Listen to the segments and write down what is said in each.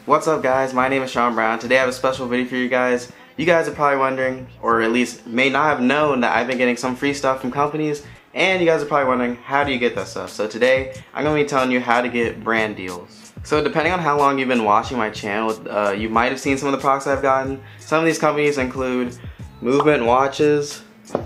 What's up guys, my name is Sean Brown. Today I have a special video for you guys. You guys are probably wondering, or at least may not have known, that I've been getting some free stuff from companies, and you guys are probably wondering, how do you get that stuff? So today I'm going to be telling you how to get brand deals. So depending on how long you've been watching my channel, you might have seen some of the products I've gotten. Some of these companies include Movement Watches,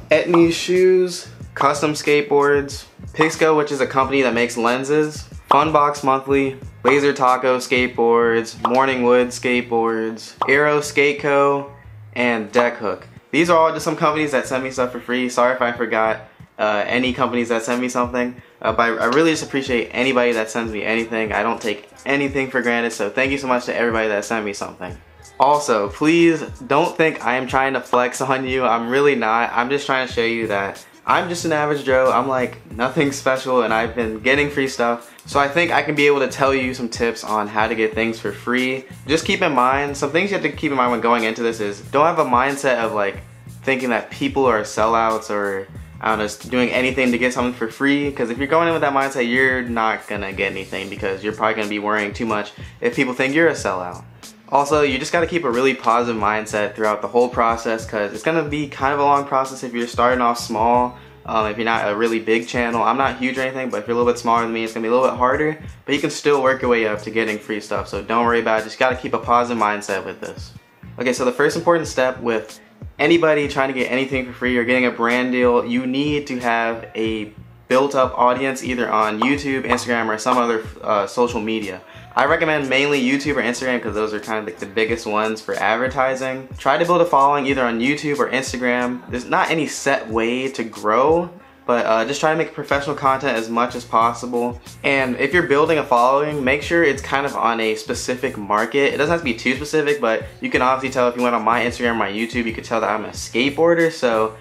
Etnies Shoes, Custom Skateboards, Pixco, which is a company that makes lenses, Funbox Monthly, Laser Taco Skateboards, Morningwood Skateboards, Aero Skate Co, and Deck Hook. These are all just some companies that send me stuff for free. Sorry if I forgot any companies that send me something, but I really just appreciate anybody that sends me anything. I don't take anything for granted, so thank you so much to everybody that sent me something. Also, please don't think I am trying to flex on you. I'm really not. I'm just trying to show you that I'm just an average Joe. I'm like nothing special, and I've been getting free stuff. So I think I can be able to tell you some tips on how to get things for free. Just keep in mind, some things you have to keep in mind when going into this is, don't have a mindset of like thinking that people are sellouts or I don't know, just doing anything to get something for free. Because if you're going in with that mindset, you're not gonna get anything, because you're probably gonna be worrying too much if people think you're a sellout. Also, you just got to keep a really positive mindset throughout the whole process, because it's going to be kind of a long process if you're starting off small. If you're not a really big channel, I'm not huge or anything, but if you're a little bit smaller than me, it's going to be a little bit harder, but you can still work your way up to getting free stuff, so don't worry about it. Just got to keep a positive mindset with this. Okay, so the first important step with anybody trying to get anything for free or getting a brand deal, you need to have a built-up audience either on YouTube, Instagram, or some other social media. I recommend mainly YouTube or Instagram because those are kind of like the biggest ones for advertising. Try to build a following either on YouTube or Instagram. There's not any set way to grow, but just try to make professional content as much as possible. And if you're building a following, make sure it's kind of on a specific market. It doesn't have to be too specific, but you can obviously tell if you went on my Instagram or my YouTube, you could tell that I'm a skateboarder, so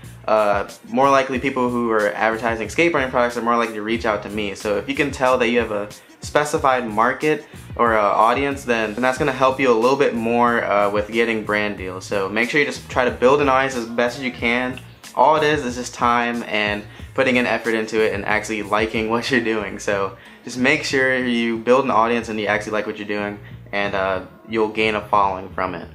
more likely people who are advertising skateboarding products are more likely to reach out to me. So if you can tell that you have a specified market or audience, then that's going to help you a little bit more with getting brand deals. So make sure you just try to build an audience as best as you can. All it is just time and putting in effort into it and actually liking what you're doing. So just make sure you build an audience and you actually like what you're doing, and you'll gain a following from it.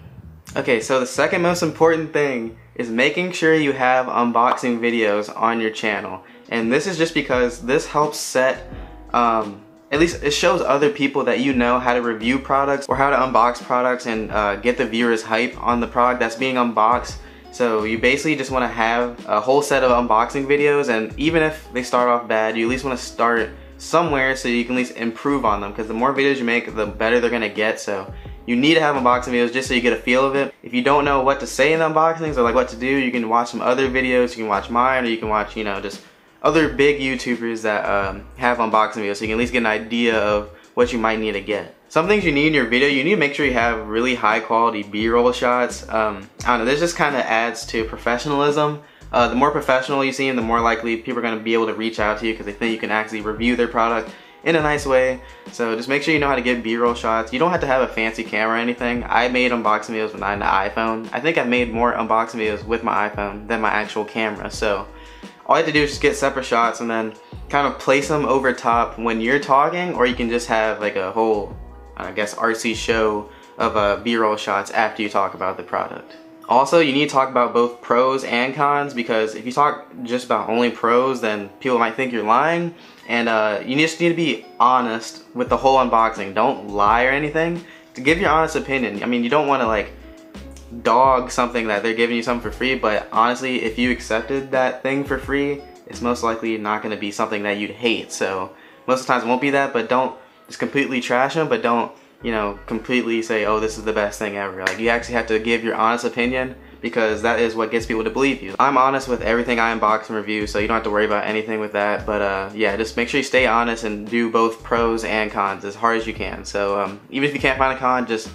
Okay, so the second most important thing is making sure you have unboxing videos on your channel. And this is just because this helps set, at least it shows other people that you know how to review products or how to unbox products and get the viewers hype on the product that's being unboxed. So you basically just want to have a whole set of unboxing videos, and even if they start off bad, you at least want to start somewhere so you can at least improve on them, because the more videos you make, the better they're going to get. So you need to have unboxing videos just so you get a feel of it. If you don't know what to say in the unboxings or like what to do, you can watch some other videos. You can watch mine, or you can watch, you know, just other big YouTubers that have unboxing videos, so you can at least get an idea of what you might need to get. Some things you need in your video, you need to make sure you have really high quality B-roll shots. I don't know, this just kind of adds to professionalism. The more professional you seem, the more likely people are going to be able to reach out to you because they think you can actually review their product in a nice way. So just make sure you know how to get B-roll shots. You don't have to have a fancy camera or anything. I made unboxing videos with an iPhone. I think I've made more unboxing videos with my iPhone than my actual camera. So all you have to do is just get separate shots and then kind of place them over top when you're talking, or you can just have like a whole, I guess, artsy show of B-roll shots after you talk about the product. Also, you need to talk about both pros and cons, because if you talk just about only pros, then people might think you're lying. And you just need to be honest with the whole unboxing. Don't lie or anything. To give your honest opinion. I mean, you don't want to like dog something that they're giving you something for free, but honestly, if you accepted that thing for free, it's most likely not going to be something that you'd hate. So most of the times it won't be that, but don't just completely trash them, but don't, you know, completely say, oh, this is the best thing ever. Like, you actually have to give your honest opinion, because that is what gets people to believe you. I'm honest with everything I unbox and review, so you don't have to worry about anything with that. But yeah, just make sure you stay honest and do both pros and cons as hard as you can. So even if you can't find a con, just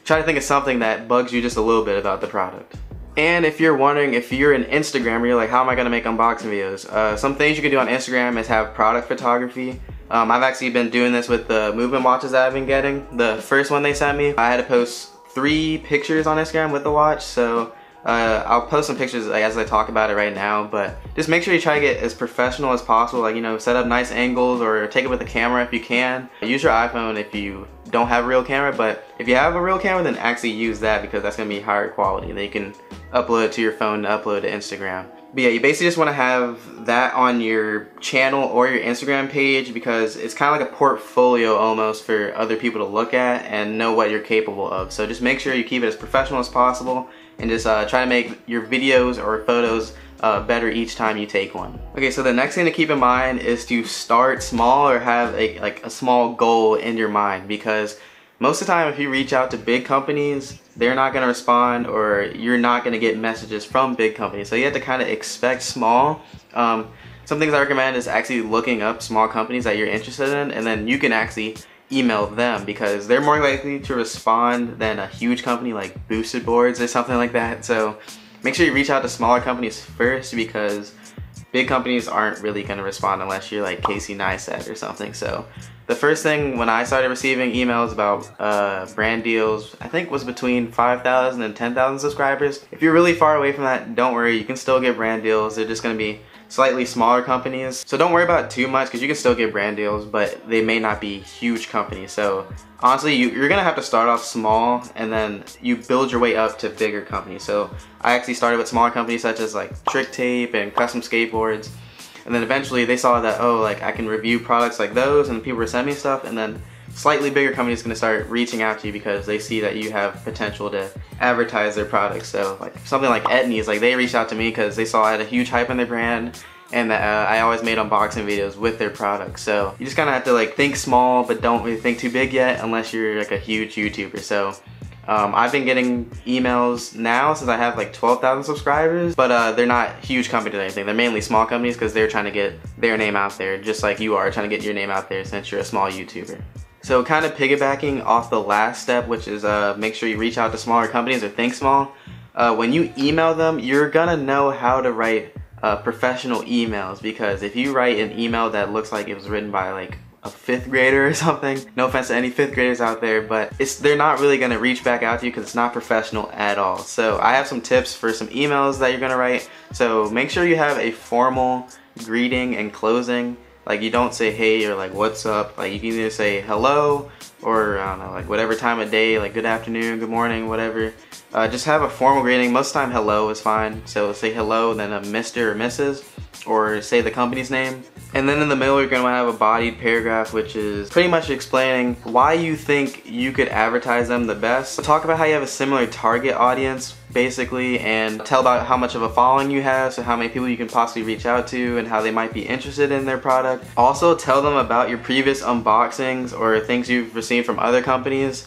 try to think of something that bugs you just a little bit about the product. And if you're wondering, if you're an Instagrammer, you're like, how am I gonna make unboxing videos? Some things you can do on Instagram is have product photography. I've actually been doing this with the movement watches that I've been getting. The first one they sent me, I had to post 3 pictures on Instagram with the watch, so I'll post some pictures as I talk about it right now, but just make sure you try to get as professional as possible. Like, you know, set up nice angles or take it with a camera if you can. Use your iPhone if you don't have a real camera, but if you have a real camera, then actually use that because that's gonna be higher quality. Then you can upload it to your phone, upload to Instagram. But yeah, you basically just want to have that on your channel or your Instagram page because it's kind of like a portfolio almost for other people to look at and know what you're capable of. So just make sure you keep it as professional as possible and just try to make your videos or photos better each time you take one. Okay, so the next thing to keep in mind is to start small or have a small goal in your mind, because most of the time if you reach out to big companies, they're not going to respond or you're not going to get messages from big companies. So you have to kind of expect small. Some things I recommend is actually looking up small companies that you're interested in, and then you can actually email them because they're more likely to respond than a huge company like Boosted Boards or something like that. So make sure you reach out to smaller companies first because big companies aren't really going to respond unless you're like Casey Neistat or something. So the first thing when I started receiving emails about brand deals, I think was between 5,000 and 10,000 subscribers. If you're really far away from that, don't worry, you can still get brand deals. They're just going to be slightly smaller companies. So don't worry about it too much because you can still get brand deals, but they may not be huge companies. So honestly, you're going to have to start off small and then you build your way up to bigger companies. So I actually started with smaller companies such as like Trick Tape and Custom Skateboards. And then eventually they saw that, oh, like I can review products like those, and people were sending me stuff, and then slightly bigger companies gonna start reaching out to you because they see that you have potential to advertise their products. So like something like Etnies, like they reached out to me because they saw I had a huge hype in their brand and that I always made unboxing videos with their products. So you just kind of have to like think small, but don't really think too big yet unless you're like a huge YouTuber. So I've been getting emails now since I have like 12,000 subscribers, but they're not huge companies or anything. They're mainly small companies because they're trying to get their name out there, just like you are trying to get your name out there since you're a small YouTuber. So kind of piggybacking off the last step, which is make sure you reach out to smaller companies or think small. When you email them, you're gonna know how to write professional emails, because if you write an email that looks like it was written by like a 5th grader or something, no offense to any 5th graders out there, but they're not really gonna reach back out to you because it's not professional at all. So I have some tips for some emails that you're gonna write. So make sure you have a formal greeting and closing. Like you don't say hey or like what's up. Like you can either say hello or I don't know, like whatever time of day, like good afternoon, good morning, whatever. Just have a formal greeting. Most of the time hello is fine. So say hello, then a Mr. or Mrs. or say the company's name. And then in the middle you're going to have a bodied paragraph, which is pretty much explaining why you think you could advertise them the best. Talk about how you have a similar target audience basically, and tell about how much of a following you have, so how many people you can possibly reach out to and how they might be interested in their product. Also tell them about your previous unboxings or things you've received from other companies.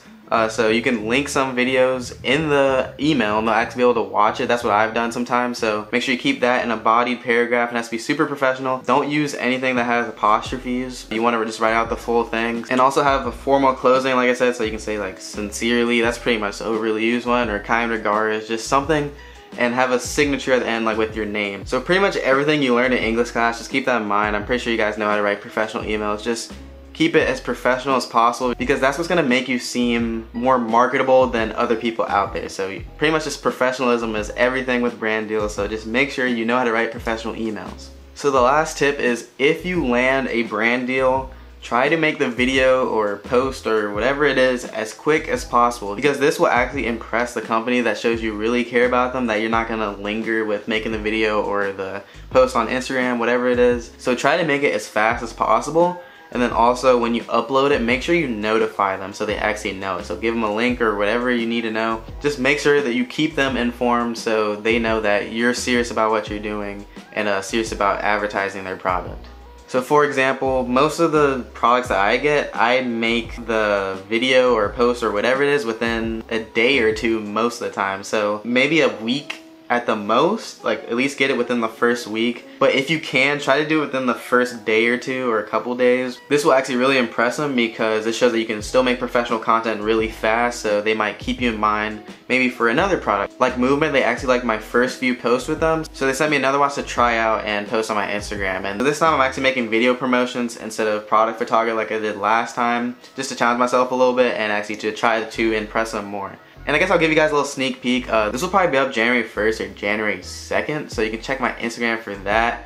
So you can link some videos in the email and they'll actually be able to watch it. That's what I've done sometimes. So make sure you keep that in a bodied paragraph. It has to be super professional. Don't use anything that has apostrophes. You want to just write out the full thing. And also have a formal closing, like I said, so you can say like sincerely. That's pretty much the overly used one, or kind regards, just something. And have a signature at the end, like with your name. So pretty much everything you learned in English class, just keep that in mind. I'm pretty sure you guys know how to write professional emails. Just keep it as professional as possible, because that's what's gonna make you seem more marketable than other people out there. So pretty much just professionalism is everything with brand deals, so just make sure you know how to write professional emails. So the last tip is, if you land a brand deal, try to make the video or post or whatever it is as quick as possible, because this will actually impress the company that shows you really care about them, that you're not gonna linger with making the video or the post on Instagram, whatever it is. So try to make it as fast as possible. And then also when you upload it, make sure you notify them so they actually know it. So give them a link or whatever you need to know. Just make sure that you keep them informed so they know that you're serious about what you're doing and serious about advertising their product. So for example, most of the products that I get, I make the video or post or whatever it is within a day or two most of the time. So maybe a week at the most, like at least get it within the first week. But if you can, try to do it within the first day or two or a couple days. This will actually really impress them, because it shows that you can still make professional content really fast, so they might keep you in mind maybe for another product. Like Movement, they actually liked my first few posts with them, so they sent me another watch to try out and post on my Instagram. And this time I'm actually making video promotions instead of product photography like I did last time, just to challenge myself a little bit and actually to try to impress them more. And I guess I'll give you guys a little sneak peek. This will probably be up January 1st or January 2nd, so you can check my Instagram for that.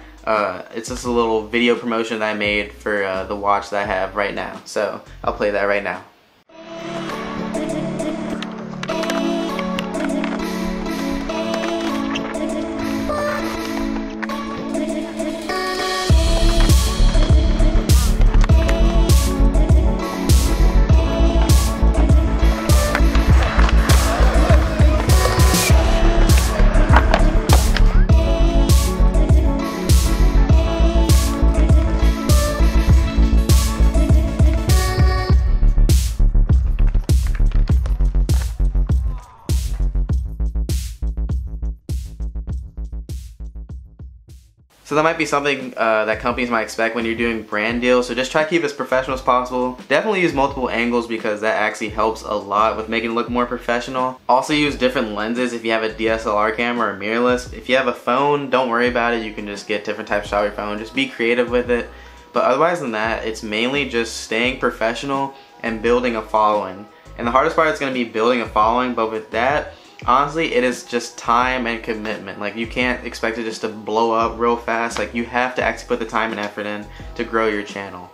It's just a little video promotion that I made for the watch that I have right now. So I'll play that right now. So that might be something that companies might expect when you're doing brand deals. So just try to keep it as professional as possible. Definitely use multiple angles because that actually helps a lot with making it look more professional. Also use different lenses if you have a DSLR camera or mirrorless. If you have a phone, don't worry about it. You can just get different types of shot with your phone. Just be creative with it. But otherwise than that, it's mainly just staying professional and building a following. And the hardest part is going to be building a following, but with that, honestly, it is just time and commitment. Like, you can't expect it just to blow up real fast. Like, you have to actually put the time and effort in to grow your channel.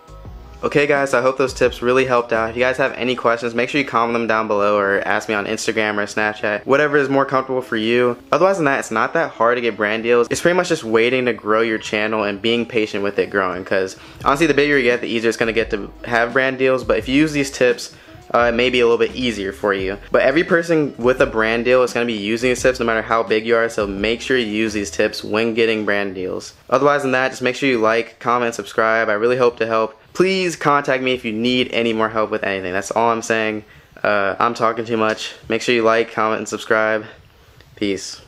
Okay guys, I hope those tips really helped out. If you guys have any questions, make sure you comment them down below or ask me on Instagram or Snapchat, whatever is more comfortable for you. Otherwise than that, it's not that hard to get brand deals. It's pretty much just waiting to grow your channel and being patient with it growing, because honestly, the bigger you get, the easier it's going to get to have brand deals. But if you use these tips, it may be a little bit easier for you. But every person with a brand deal is going to be using these tips no matter how big you are, so make sure you use these tips when getting brand deals. Otherwise than that, just make sure you like, comment, subscribe. I really hope to help. Please contact me if you need any more help with anything. That's all I'm saying. I'm talking too much. Make sure you like, comment, and subscribe. Peace.